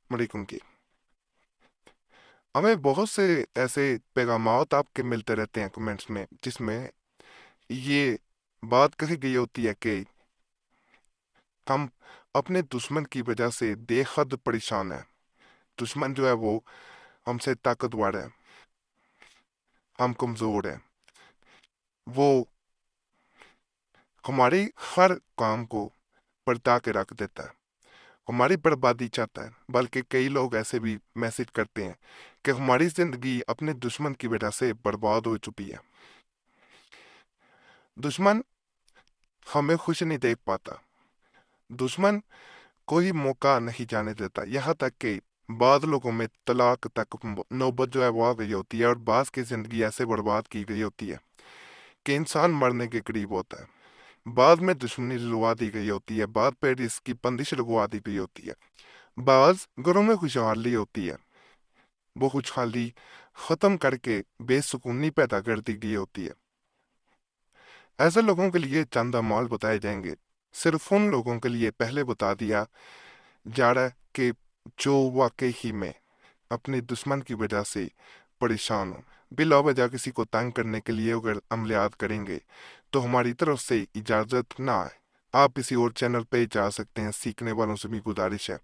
मलिकुम की। हमें बहुत से ऐसे पैगामात आपके मिलते रहते हैं कमेंट्स में, जिसमें ये बात कही गई होती है कि हम अपने दुश्मन की वजह से बेहद परेशान हैं। दुश्मन जो है वो हमसे ताकतवर है, हम कमज़ोर हैं। वो हमारी हर काम को बरता के रख देता है, हमारी बर्बादी चाहता है। बल्कि कई लोग ऐसे भी मैसेज करते हैं कि हमारी ज़िंदगी अपने दुश्मन की वजह से बर्बाद हो चुकी है। दुश्मन हमें खुश नहीं देख पाता, दुश्मन कोई मौका नहीं जाने देता। यहाँ तक कि बाद लोगों में तलाक तक नौबत जो है वो आ गई होती है, और बास की जिंदगी ऐसे बर्बाद की गई होती है कि इंसान मरने के करीब होता है। बाद में दुश्मनी लगवा दी गई होती है, बाद पर इसकी बंदिश लगवा दी गई होती है। बाज घरों में खुशहाली होती है, वो खुशहाली खत्म करके बेसुकूनी पैदा कर दी गई होती है। ऐसे लोगों के लिए चंद अमाल बताए जाएंगे। सिर्फ उन लोगों के लिए पहले बता दिया जा रहा है कि जो वाकई ही में अपने दुश्मन की वजह से परेशान हो। बिला वजह किसी को तंग करने के लिए अगर अमलियात करेंगे तो हमारी तरफ से इजाज़त ना है। आप किसी और चैनल पे जा सकते हैं। सीखने वालों से भी गुजारिश है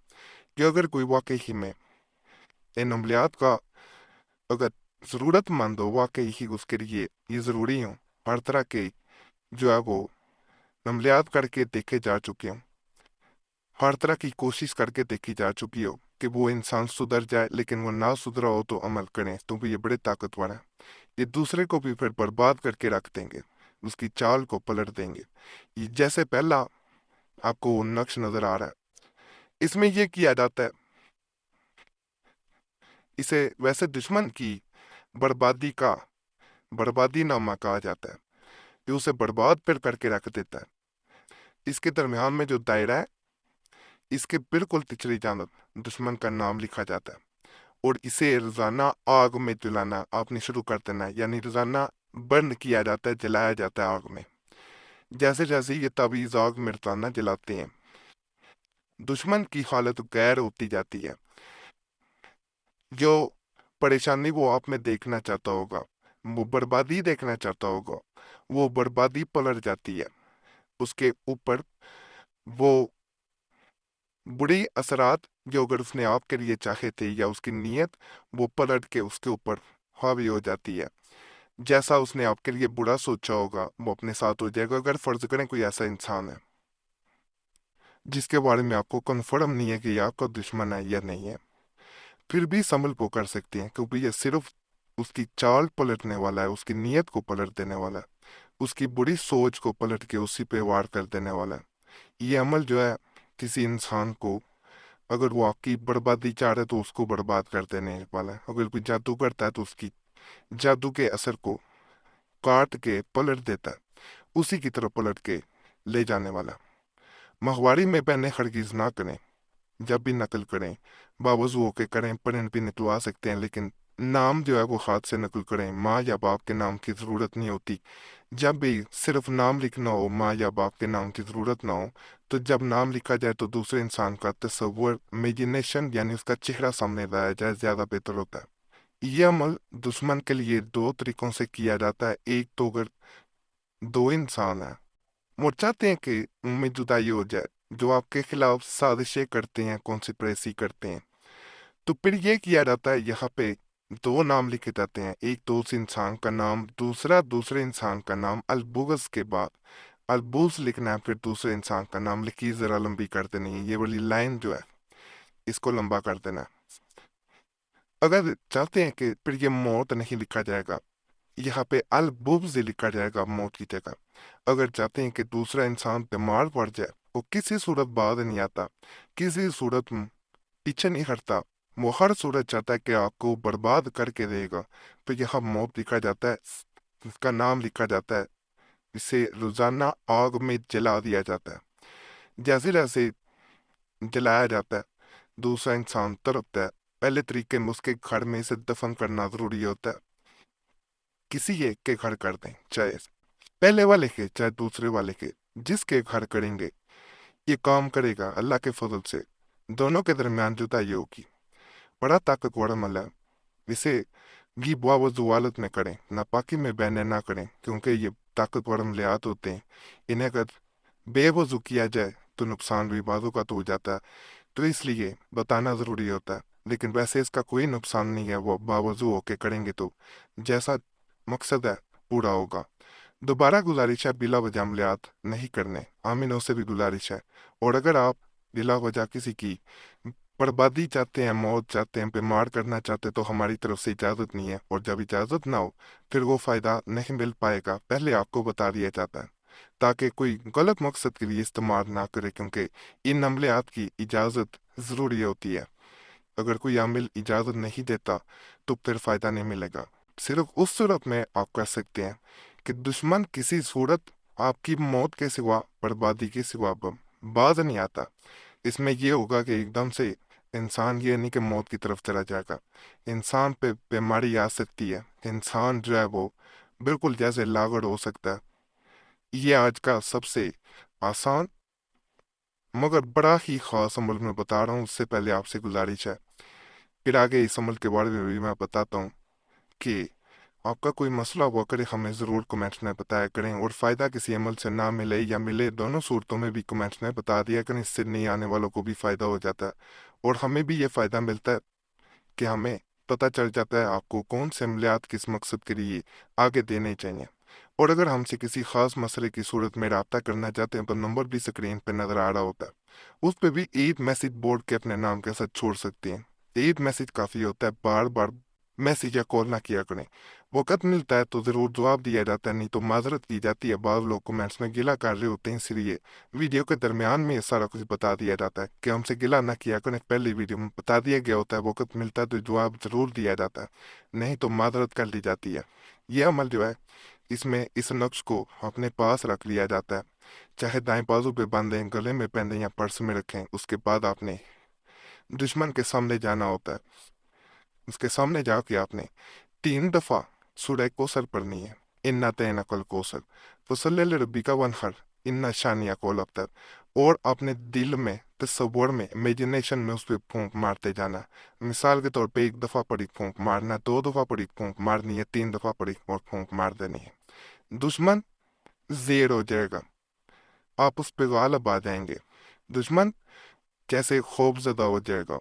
कि अगर कोई वाकई ही में इन अमलियात का अगर ज़रूरतमंद हो, वाकई ही उसके लिए ये ज़रूरी हो, हर तरह के जो है वो अमलियात करके देखे जा चुके हों, हर तरह की कोशिश करके देखी जा चुकी हो कि वो इंसान सुधर जाए, लेकिन वो ना सुधरा हो तो अमल करें, तो भी ये बड़े ताकतवर हैं। ये दूसरे को भी फिर बर्बाद करके रख देंगे, उसकी चाल को पलट देंगे। ये जैसे पहला आपको नक्श नजर आ रहा है, इसमें यह किया जाता है, इसे वैसे दुश्मन की बर्बादी का बर्बादी नामा कहा जाता है। ये उसे बर्बाद फिर करके रख देता है। इसके दरमियान में जो दायरा है, इसके बिल्कुल पिछली जानब दुश्मन का नाम लिखा जाता है, और इसे रोजाना आग में जलाना आपने शुरू कर देना है। यानी रोजाना बर्न किया जाता है, जलाया जाता है आग में। जैसे जैसे ये तावीज़ आग में रोजाना जलाते हैं, दुश्मन की हालत गैर होती जाती है। जो परेशानी वो आप में देखना चाहता होगा, वो बर्बादी देखना चाहता होगा, वो बर्बादी पलट जाती है उसके ऊपर। वो बुरी असरात जो अगर उसने आपके लिए चाहे थे, या उसकी नीयत, वो पलट के उसके ऊपर हावी हो जाती है। जैसा उसने आपके लिए बुरा सोचा होगा वो अपने साथ हो जाएगा। अगर फर्ज करें कोई ऐसा इंसान है जिसके बारे में आपको कन्फर्म नहीं है कि ये आपका दुश्मन है या नहीं है, फिर भी संभल वो कर सकते हैं, क्योंकि ये सिर्फ उसकी चाल पलटने वाला है, उसकी नीयत को पलट देने वाला है, उसकी बुरी सोच को पलट के उसी पे वार कर देने वाला है। ये अमल जो है, किसी इंसान को अगर वो आपकी बर्बादी चाह रहे तो उसको बर्बाद कर देने वाला है। अगर कोई जादू करता है तो उसकी जादू के असर को काट के पलट देता है, उसी की तरफ पलट के ले जाने वाला। माहवारी में बहने हरगिज ना करें। जब भी नकल करें बावजू होके करें, प्रिंट भी निकलवा सकते हैं, लेकिन नाम जो है वो हाथ से नकल करें। माँ या बाप के नाम की ज़रूरत नहीं होती। जब भी सिर्फ नाम लिखना हो, माँ या बाप के नाम की ज़रूरत ना हो, तो जब नाम लिखा जाए तो दूसरे इंसान का तस्वुर, इमेजिनेशन, यानी उसका चेहरा सामने लाया जाए, ज़्यादा बेहतर होता है। ये अमल दुश्मन के लिए दो तरीकों से किया जाता है। एक तो अगर दो इंसान है, वो चाहते हैं कि उनमें जुदाई हो जाए, जो आपके खिलाफ साजिशें करते हैं, कॉन्स्पिरेसी करते हैं, तो फिर ये किया जाता है, यहाँ पे दो नाम लिखे जाते हैं। एक तो उस इंसान का नाम, दूसरा दूसरे इंसान का नाम। अलबुगस के बाद अलबूस लिखना है, फिर दूसरे इंसान का नाम लिखिए, जरा लंबी कर देनी है, ये वाली लाइन जो है इसको लंबा कर देना है। अगर चाहते हैं कि फिर ये मौत नहीं लिखा जाएगा, यहाँ पे अलबुब्ज लिखा जाएगा मौत की जगह। अगर चाहते हैं कि दूसरा इंसान बीमार पड़ जाए, वो किसी सूरत बाद नहीं आता, किसी सूरत पीछे नहीं हटता, वो हर सूरत चाहता है कि आपको बर्बाद करके देगा, तो यहाँ मौत लिखा जाता है, इसका नाम लिखा जाता है, इसे रोजाना आग में जला दिया जाता है। जैसे जैसे जलाया जाता है, दूसरा इंसान तड़पता है। पहले तरीके में उसके घर में इसे दफन करना जरूरी होता है। किसी एक के घर कर दें, चाहे पहले वाले के चाहे दूसरे वाले के, जिसके घर करेंगे ये काम करेगा, अल्लाह के फजल से दोनों के दरमियान जुदाई होगी। बड़ा ताकतवर अमल है। इसे घी बावजू हालत में करें, नापाकी में बहने ना करें, क्योंकि ये ताकतवर अमलियात होते हैं। इन्हें अगर बेवजू किया जाए तो नुकसान भी बाजू का तो हो जाता है, तो इसलिए बताना ज़रूरी होता है। लेकिन वैसे इसका कोई नुकसान नहीं है, वो बावजू होके करेंगे तो जैसा मकसद है पूरा होगा। दोबारा गुजारिश है बिला वजह अमलियात नहीं करने, आमीनों से भी गुजारिश है। और अगर आप बिला वजह किसी की बर्बादी चाहते हैं, मौत चाहते हैं, बीमार करना चाहते हैं, तो हमारी तरफ से इजाज़त नहीं है। और जब इजाज़त ना हो फिर वो फ़ायदा नहीं मिल पाएगा, पहले आपको बता दिया जाता है, ताकि कोई गलत मकसद के लिए इस्तेमाल ना करे, क्योंकि इन अमलियात की इजाज़त ज़रूरी होती है। अगर कोई आमिल इजाज़त नहीं देता तो फिर फ़ायदा नहीं मिलेगा। सिर्फ उस सूरत में आप कर सकते हैं कि दुश्मन किसी सूरत आपकी मौत के सिवा, बर्बादी के सिवा बाज नहीं आता। इसमें यह होगा कि एकदम से इंसान ये नहीं कि मौत की तरफ चला जाएगा, इंसान पे बीमारी आ सकती है, इंसान जो है वो बिल्कुल जैसे लागड़ हो सकता है। ये आज का सबसे आसान मगर बड़ा ही खास अमल मैं बता रहा हूँ। उससे पहले आपसे गुजारिश है, फिर आगे इस अमल के बारे में भी मैं बताता हूँ कि आपका कोई मसला हुआ करे हमें ज़रूर कमेंट्स में बताया करें। और फ़ायदा किसी अमल से ना मिले या मिले, दोनों सूरतों में भी कमेंट्स में बता दिया करें। इससे नहीं आने वालों को भी फ़ायदा हो जाता है और हमें भी ये फ़ायदा मिलता है कि हमें पता चल जाता है आपको कौन से अमलियात किस मकसद के लिए आगे देने चाहिए। और अगर हमसे किसी ख़ास मसले की सूरत में रब्ता करना चाहते हैं तो नंबर भी स्क्रीन पर नज़र आ रहा होता है, उस पर भी ईद मैसेज बोर्ड के अपने नाम के साथ छोड़ सकते हैं। ईद मैसेज काफ़ी होता है, बार बार मैसेज या कॉल ना किया करें। वक़्त मिलता है तो ज़रूर जवाब दिया जाता है, नहीं तो माजरत की जाती है। बाद लोग कमेंट्स में गिला कर रहे होते हैं, इसलिए वीडियो के दरमियान में ये सारा कुछ बता दिया जाता है कि हमसे गिला ना किया करें। पहले वीडियो में बता दिया गया होता है, वक़्त मिलता है तो जवाब ज़रूर दिया जाता है, नहीं तो माजरत कर ली जाती है। यह अमल जो है, इसमें इस नक्श को अपने पास रख लिया जाता है, चाहे दाएं बाजू पे बांधें, गले में पहनें या पर्स में रखें। उसके बाद आपने दुश्मन के सामने जाना होता है। उसके सामने जाके आपने 3 दफ़ा सूरह कौसर पढ़नी है, इन्ना तैना कल कौसर फसल्ले रब्बिका वनहर इन्ना शानिया कौल अब्तर। और अपने दिल में, तसव्वुर में, इमेजिनेशन में उस पर फूंक मारते जाना। मिसाल के तौर पे 1 दफ़ा पड़ी फूंक मारना, 2 दफ़ा पड़ी फूंक मारनी है, 3 दफ़ा पड़ी और फूंक मार देनी है। दुश्मन ज़ेर हो जाएगा, आप उस पे गालिब आ जाएंगे। दुश्मन जैसे खौफजदा हो जाएगा,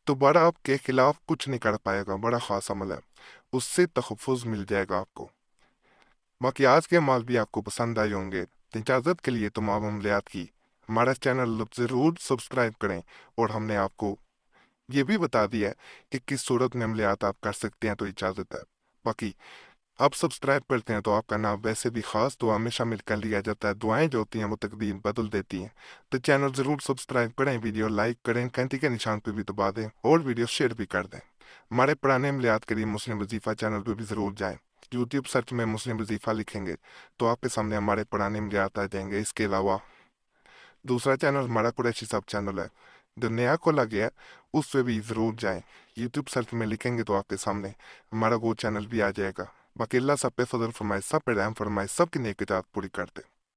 दोबारा आपके खिलाफ कुछ नहीं कर पाएगा। बड़ा खास अमल है, उससे तहफ़्फ़ुज़ मिल जाएगा आपको। बाकी आज के अमाल भी आपको पसंद आए होंगे। तो इजाज़त के लिए तमाम अमलियात की हमारा चैनल ज़रूर सब्सक्राइब करें। और हमने आपको ये भी बता दिया है कि किस सूरत में अमलियात आप कर सकते हैं, तो इजाज़त है। बाकी आप सब्सक्राइब करते हैं तो आपका नाम वैसे भी खास दुआ में शामिल कर लिया जाता है। दुआएं जो होती हैं वो तकदीर बदल देती हैं। तो चैनल ज़रूर सब्सक्राइब करें, वीडियो लाइक करें, घंटी के निशान पे भी दबा दें और वीडियो शेयर भी कर दें। हमारे पुराने अमलियात के लिए मुस्लिम वजीफ़ा चैनल पे भी ज़रूर जाएं। यूट्यूब सर्च में मुस्लिम वजीफ़ा लिखेंगे तो आपके सामने हमारे पुराने अमलियात आ जाएंगे। इसके अलावा दूसरा चैनल हमारा कुरैशी सब चैनल है, जो नया खोला गया है, उस पर भी ज़रूर जाएं। यूट्यूब सर्च में लिखेंगे तो आपके सामने हमारा वो चैनल भी आ जाएगा। बाकी अल्लाह सब पे फजल फरमाए, सब पे रहम फरमाए, सबकी नेक इजाज़त पूरी कर दे।